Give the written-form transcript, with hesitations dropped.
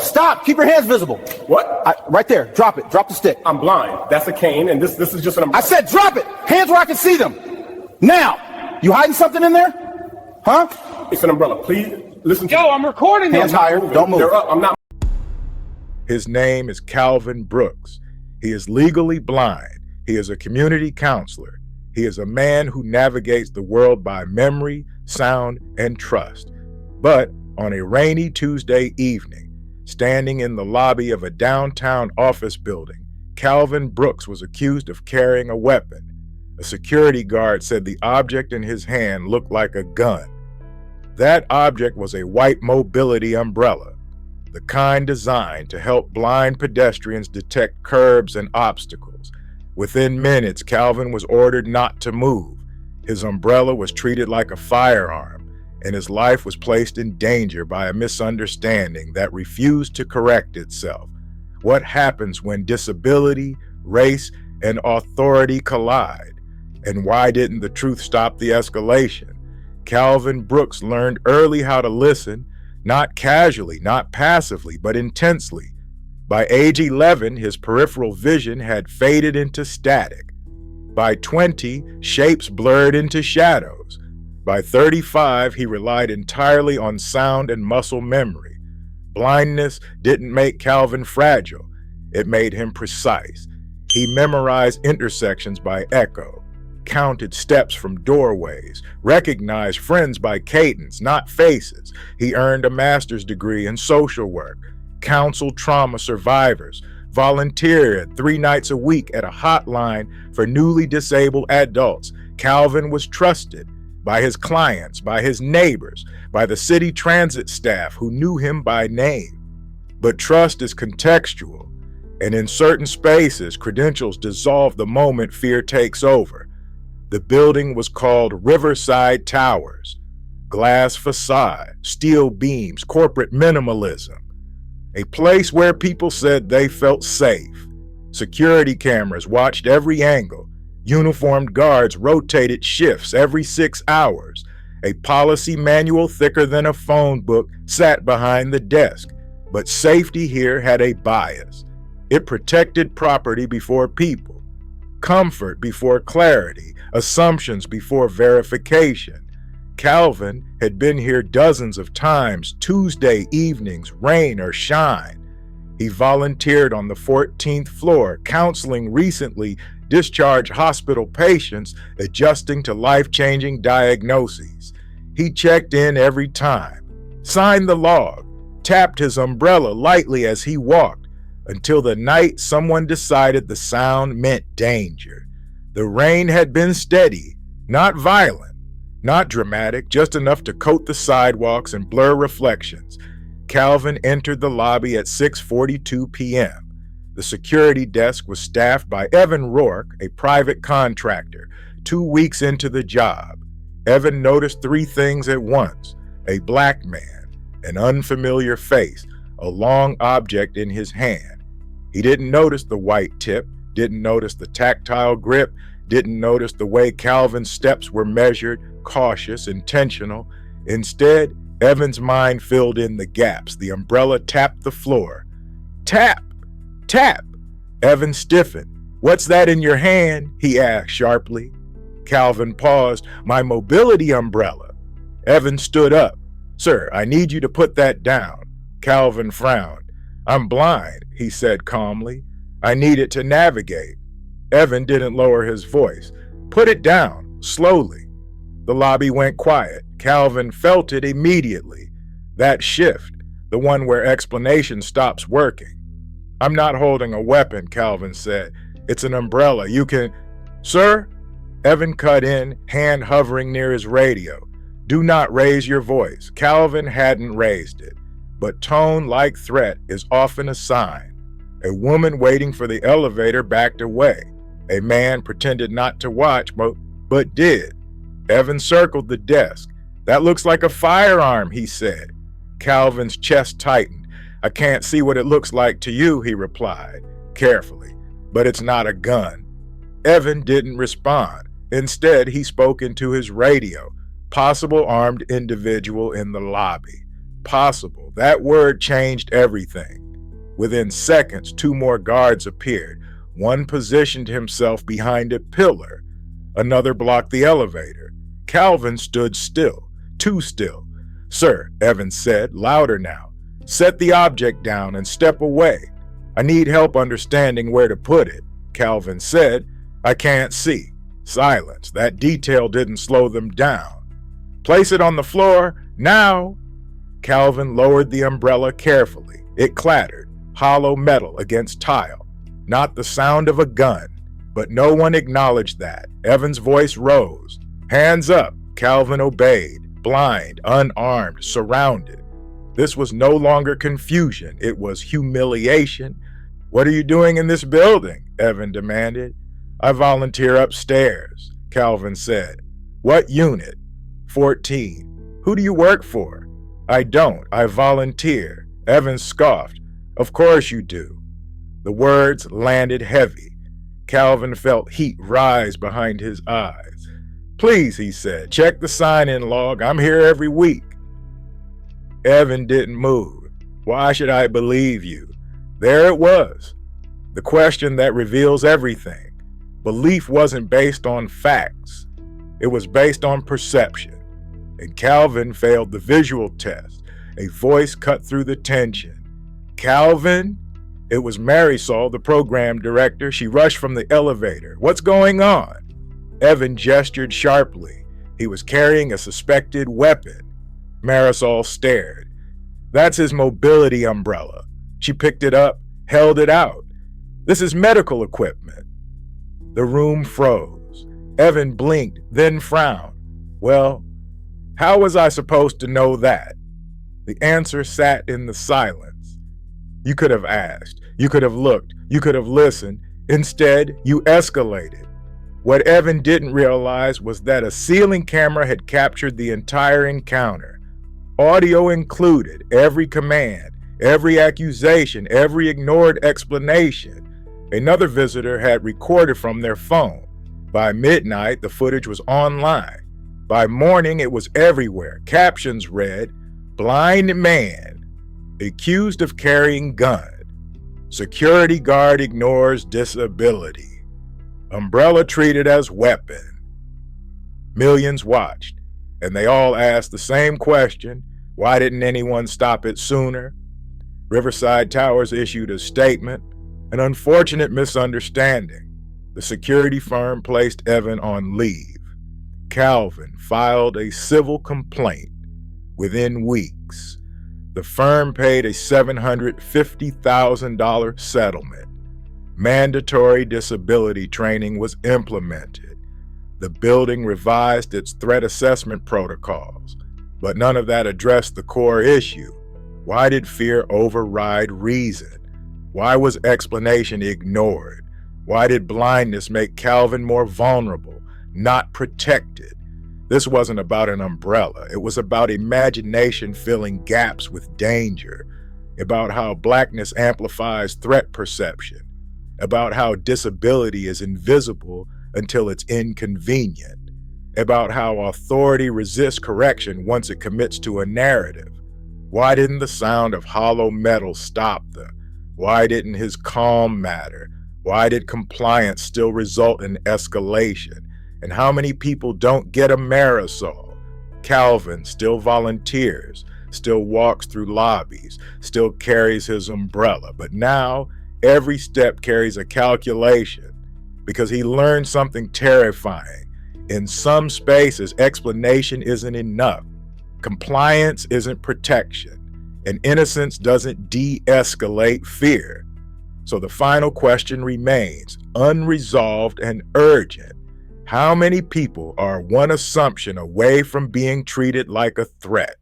Stop. Keep your hands visible. What? Right there. Drop it. Drop the stick. I'm blind. That's a cane, and this is just an umbrella. I said drop it. Hands where I can see them. Now. You hiding something in there? Huh? It's an umbrella. Please listen to Yo, I'm recording Hands them. higher. Don't move. They're up. I'm not. His name is Calvin Brooks. He is legally blind. He is a community counselor. He is a man who navigates the world by memory, sound, and trust. But on a rainy Tuesday evening, standing in the lobby of a downtown office building, Calvin Brooks was accused of carrying a weapon. A security guard said the object in his hand looked like a gun. That object was a white mobility umbrella, the kind designed to help blind pedestrians detect curbs and obstacles. Within minutes, Calvin was ordered not to move. His umbrella was treated like a firearm, and his life was placed in danger by a misunderstanding that refused to correct itself. What happens when disability, race, and authority collide? And why didn't the truth stop the escalation? Calvin Brooks learned early how to listen, not casually, not passively, but intensely. By age 11, his peripheral vision had faded into static. By 20, shapes blurred into shadows. By 35, he relied entirely on sound and muscle memory. Blindness didn't make Calvin fragile. It made him precise. He memorized intersections by echo, counted steps from doorways, recognized friends by cadence, not faces. He earned a master's degree in social work, counseled trauma survivors, volunteered 3 nights a week at a hotline for newly disabled adults. Calvin was trusted by his clients, by his neighbors, by the city transit staff who knew him by name. But trust is contextual, and in certain spaces, credentials dissolve the moment fear takes over. The building was called Riverside Towers. Glass facade, steel beams, corporate minimalism. A place where people said they felt safe. Security cameras watched every angle. Uniformed guards rotated shifts every 6 hours. A policy manual thicker than a phone book sat behind the desk. But safety here had a bias. It protected property before people, comfort before clarity, assumptions before verification. Calvin had been here dozens of times, Tuesday evenings, rain or shine. He volunteered on the 14th floor, counseling recently discharged hospital patients adjusting to life-changing diagnoses. He checked in every time, signed the log, tapped his umbrella lightly as he walked, until the night someone decided the sound meant danger. The rain had been steady, not violent, not dramatic, just enough to coat the sidewalks and blur reflections. Calvin entered the lobby at 6:42 p.m. The security desk was staffed by Evan Rourke, a private contractor, 2 weeks into the job. Evan noticed 3 things at once: a black man, an unfamiliar face, a long object in his hand. He didn't notice the white tip, didn't notice the tactile grip, didn't notice the way Calvin's steps were measured, cautious, intentional. Instead, Evan's mind filled in the gaps. The umbrella tapped the floor. Tap! Tap! Evan stiffened. "What's that in your hand?" he asked sharply. Calvin paused. "My mobility umbrella." Evan stood up. "Sir, I need you to put that down." Calvin frowned. "I'm blind," he said calmly. "I need it to navigate." Evan didn't lower his voice. "Put it down, slowly." The lobby went quiet. Calvin felt it immediately. That shift, the one where explanation stops working. "I'm not holding a weapon," Calvin said. "It's an umbrella. You can—" "Sir?" Evan cut in, hand hovering near his radio. "Do not raise your voice." Calvin hadn't raised it. But tone, like threat, is often a sign. A woman waiting for the elevator backed away. A man pretended not to watch, but did. Evan circled the desk. "That looks like a firearm," he said. Calvin's chest tightened. "I can't see what it looks like to you," he replied, carefully, "but it's not a gun." Evan didn't respond. Instead, he spoke into his radio. Possible armed individual in the lobby. possible. That word changed everything. Within seconds, 2 more guards appeared. One positioned himself behind a pillar. Another blocked the elevator. Calvin stood still, too still. "Sir," Evans said, louder now, "set the object down and step away. I need help understanding where to put it." Calvin said, "I can't see." Silence. That detail didn't slow them down. "Place it on the floor, now." Calvin lowered the umbrella carefully. It clattered, hollow metal against tile. Not the sound of a gun, but no one acknowledged that. Evans' voice rose. "Hands up." Calvin obeyed, blind, unarmed, surrounded. This was no longer confusion, it was humiliation. "What are you doing in this building?" Evan demanded. "I volunteer upstairs," Calvin said. "What unit?" 14. "Who do you work for?" "I don't, I volunteer." Evan scoffed. "Of course you do." The words landed heavy. Calvin felt heat rise behind his eyes. "Please," he said, "check the sign-in log. I'm here every week." Evan didn't move. "Why should I believe you?" There it was. The question that reveals everything. Belief wasn't based on facts. It was based on perception. And Calvin failed the visual test. A voice cut through the tension. "Calvin?" It was Marisol, the program director. She rushed from the elevator. "What's going on?" Evan gestured sharply. He was carrying a suspected weapon. Marisol stared. "That's his mobility umbrella." She picked it up, held it out. "This is medical equipment." The room froze. Evan blinked, then frowned. "Well, how was I supposed to know that?" The answer sat in the silence. You could have asked, you could have looked, you could have listened. Instead, you escalated. What Evan didn't realize was that a ceiling camera had captured the entire encounter. Audio included, every command, every accusation, every ignored explanation. Another visitor had recorded from their phone. By midnight, the footage was online. By morning, it was everywhere. Captions read, "Blind man accused of carrying gun. Security guard ignores disability. Umbrella treated as weapon." Millions watched, and they all asked the same question: why didn't anyone stop it sooner? Riverside Towers issued a statement, an unfortunate misunderstanding. The security firm placed Evan on leave. Calvin filed a civil complaint. Within weeks, the firm paid a $750,000 settlement. Mandatory disability training was implemented. The building revised its threat assessment protocols, but none of that addressed the core issue. Why did fear override reason? Why was explanation ignored? Why did blindness make Calvin more vulnerable, not protected? This wasn't about an umbrella. It was about imagination filling gaps with danger, about how blackness amplifies threat perception, about how disability is invisible until it's inconvenient, about how authority resists correction once it commits to a narrative. Why didn't the sound of hollow metal stop them? Why didn't his calm matter? Why did compliance still result in escalation? And how many people don't get a Marisol? Calvin still volunteers, still walks through lobbies, still carries his umbrella. But now, every step carries a calculation because he learned something terrifying. In some spaces, explanation isn't enough. Compliance isn't protection. And innocence doesn't de-escalate fear. So the final question remains, unresolved and urgent. How many people are one assumption away from being treated like a threat?